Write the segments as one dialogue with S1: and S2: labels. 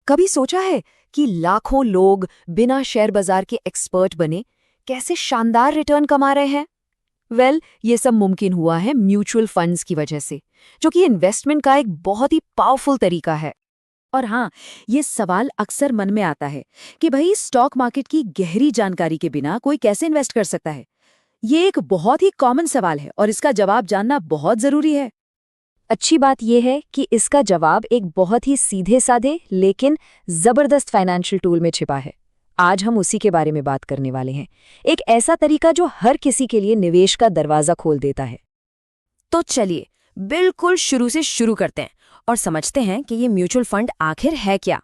S1: कभी सोचा है कि लाखों लोग बिना शेयर बाजार के एक्सपर्ट बने कैसे शानदार रिटर्न कमा रहे हैं? ये सब मुमकिन हुआ है म्यूचुअल फंड्स की वजह से, जो कि इन्वेस्टमेंट का एक बहुत ही पावरफुल तरीका है।
S2: और हाँ, ये सवाल अक्सर मन में आता है कि भाई स्टॉक मार्केट की गहरी जानकारी के बिना कोई कैसे इन्वेस्ट कर सकता है। ये एक बहुत ही कॉमन सवाल है और इसका जवाब जानना बहुत जरूरी है।
S1: अच्छी बात यह है कि इसका जवाब एक बहुत ही सीधे साधे लेकिन जबरदस्त फाइनेंशियल टूल में छिपा है। आज हम उसी के बारे में बात करने वाले हैं, एक ऐसा तरीका जो हर किसी के लिए निवेश का दरवाजा खोल देता है।
S2: तो चलिए बिल्कुल शुरू से शुरू करते हैं और समझते हैं कि ये म्यूचुअल फंड आखिर है क्या।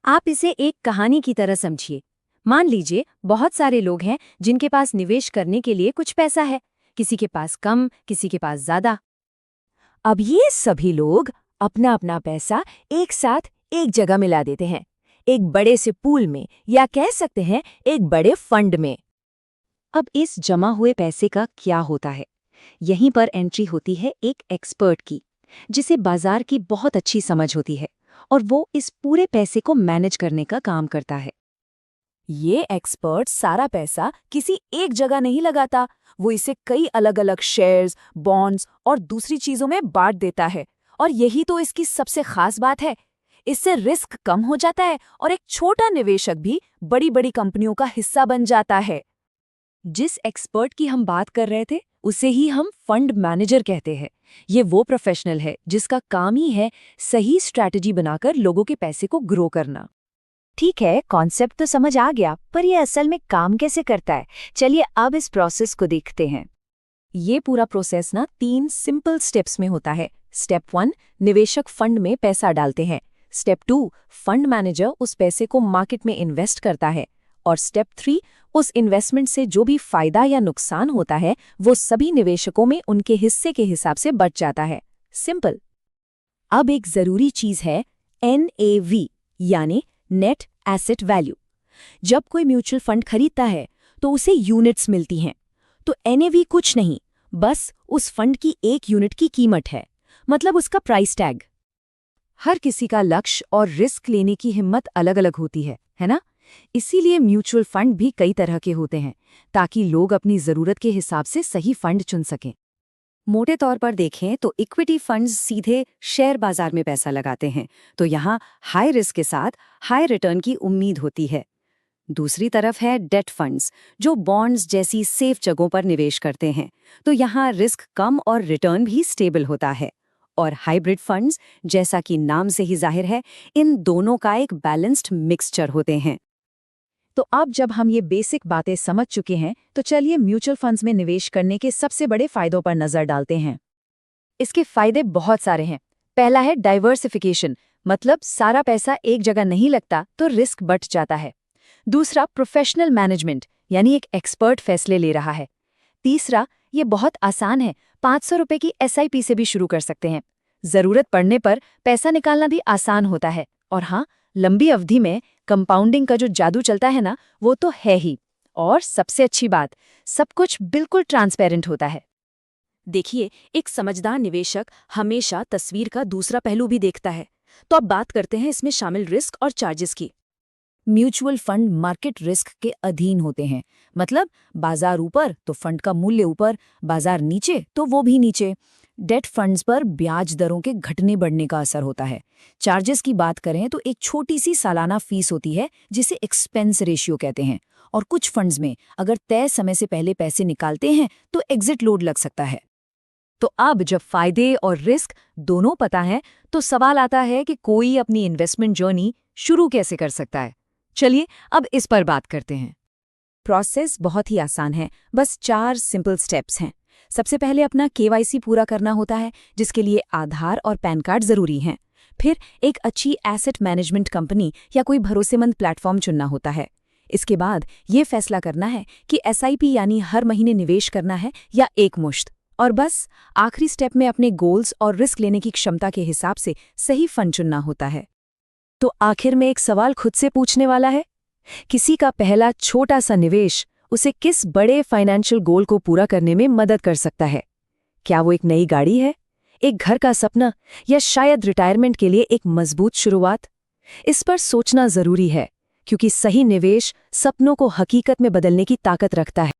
S2: आप इसे एक कहानी की तरह समझिए। मान लीजिए बहुत सारे लोग हैं जिनके पास निवेश करने के लिए कुछ पैसा है, किसी के पास कम, किसी के पास ज्यादा। अब ये सभी लोग अपना अपना पैसा एक साथ एक जगह मिला देते हैं, एक बड़े से पूल में, या कह सकते हैं एक बड़े फंड में। अब इस जमा हुए पैसे का क्या होता है? यहीं पर एंट्री होती है एक एक्सपर्ट की, जिसे बाजार की बहुत अच्छी समझ होती है, और वो इस पूरे पैसे को मैनेज करने का काम करता है। ये एक्सपर्ट सारा पैसा किसी एक जगह नहीं लगाता, वो इसे कई अलग अलग शेयर्स, बॉन्ड्स और दूसरी चीजों में बांट देता है। और यही तो इसकी सबसे खास बात है। इससे रिस्क कम हो जाता है और एक छोटा निवेशक भी बड़ी बड़ी कंपनियों का हिस्सा बन जाता है। जिस एक्सपर्ट की हम बात कर रहे थे उसे ही हम फंड मैनेजर कहते हैं। ये वो प्रोफेशनल है जिसका काम ही है सही स्ट्रैटेजी बनाकर लोगों के पैसे को ग्रो करना।
S1: ठीक है, कॉन्सेप्ट तो समझ आ गया, पर ये असल में काम कैसे करता है? चलिए अब इस प्रोसेस को देखते हैं।
S2: ये पूरा प्रोसेस ना 3 सिंपल स्टेप्स में होता है। स्टेप 1, निवेशक फंड में पैसा डालते हैं। स्टेप 2, फंड मैनेजर उस पैसे को मार्केट में इन्वेस्ट करता है। और स्टेप 3, उस इन्वेस्टमेंट से जो भी फायदा या नुकसान होता है वो सभी निवेशकों में उनके हिस्से के हिसाब से बच जाता है। सिंपल। अब एक जरूरी चीज है NAV, यानी नेट एसेट वैल्यू। जब कोई म्यूचुअल फंड खरीदता है तो उसे यूनिट्स मिलती हैं। तो NAV कुछ नहीं, बस उस फंड की एक यूनिट की कीमत है, मतलब उसका प्राइस टैग। हर किसी का लक्ष्य और रिस्क लेने की हिम्मत अलग अलग होती है ना? इसीलिए म्यूचुअल फंड भी कई तरह के होते हैं, ताकि लोग अपनी जरूरत के हिसाब से सही फंड चुन सकें। मोटे तौर पर देखें तो इक्विटी फंड्स सीधे शेयर बाजार में पैसा लगाते हैं, तो यहाँ हाई रिस्क के साथ हाई रिटर्न की उम्मीद होती है। दूसरी तरफ है डेट फंड्स, जो बॉन्ड्स जैसी सेफ जगहों पर निवेश करते हैं, तो यहाँ रिस्क कम और रिटर्न भी स्टेबल होता है। और हाइब्रिड फंड्स, जैसा कि नाम से ही जाहिर है, इन दोनों का एक बैलेंस्ड मिक्सचर होते हैं। तो अब जब हम ये बेसिक बातें समझ चुके हैं तो चलिए म्यूचुअल फंड्स में निवेश करने के सबसे बड़े फायदों पर नजर डालते हैं। इसके फायदे बहुत सारे हैं। पहला है डाइवर्सिफिकेशन, मतलब सारा पैसा एक जगह नहीं लगता तो रिस्क बढ़ जाता है। दूसरा, प्रोफेशनल मैनेजमेंट, यानी एक एक्सपर्ट फैसले ले रहा है। तीसरा, ये बहुत आसान है, 500 रुपए की SIP से भी शुरू कर सकते हैं। जरूरत पड़ने पर पैसा निकालना भी आसान होता है। और हाँ, लंबी अवधि में कंपाउंडिंग का जो जादू चलता है ना, वो तो है ही। और सबसे अच्छी बात, सब कुछ बिल्कुल ट्रांसपेरेंट होता है। देखिए, एक समझदार निवेशक हमेशा तस्वीर का दूसरा पहलू भी देखता है। तो अब बात करते हैं इसमें शामिल रिस्क और चार्जेस की। म्यूचुअल फंड मार्केट रिस्क के अधीन होते हैं, मतलब बाजार ऊपर तो फंड का मूल्य ऊपर, बाजार नीचे तो वो भी नीचे। डेट फंड्स पर ब्याज दरों के घटने बढ़ने का असर होता है। चार्जेस की बात करें तो एक छोटी सी सालाना फीस होती है, जिसे एक्सपेंस रेशियो कहते हैं। और कुछ फंड्स में अगर तय समय से पहले पैसे निकालते हैं तो एग्जिट लोड लग सकता है। तो अब जब फायदे और रिस्क दोनों पता है तो सवाल आता है कि कोई अपनी इन्वेस्टमेंट जर्नी शुरू कैसे कर सकता है। चलिए अब इस पर बात करते हैं। प्रोसेस बहुत ही आसान है, बस 4 सिंपल स्टेप्स हैं। सबसे पहले अपना KYC पूरा करना होता है, जिसके लिए आधार और पैन कार्ड जरूरी हैं। फिर एक अच्छी एसेट मैनेजमेंट कंपनी या कोई भरोसेमंद प्लेटफॉर्म चुनना होता है। इसके बाद ये फैसला करना है कि SIP यानी हर महीने निवेश करना है या एक मुश्त। और बस आखिरी स्टेप में अपने गोल्स और रिस्क लेने की क्षमता के हिसाब से सही फंड चुनना होता है। तो आखिर में एक सवाल खुद से पूछने वाला है, किसी का पहला छोटा सा निवेश उसे किस बड़े फाइनेंशियल गोल को पूरा करने में मदद कर सकता है? क्या वो एक नई गाड़ी है, एक घर का सपना, या शायद रिटायरमेंट के लिए एक मजबूत शुरुआत? इस पर सोचना जरूरी है, क्योंकि सही निवेश सपनों को हकीकत में बदलने की ताकत रखता है।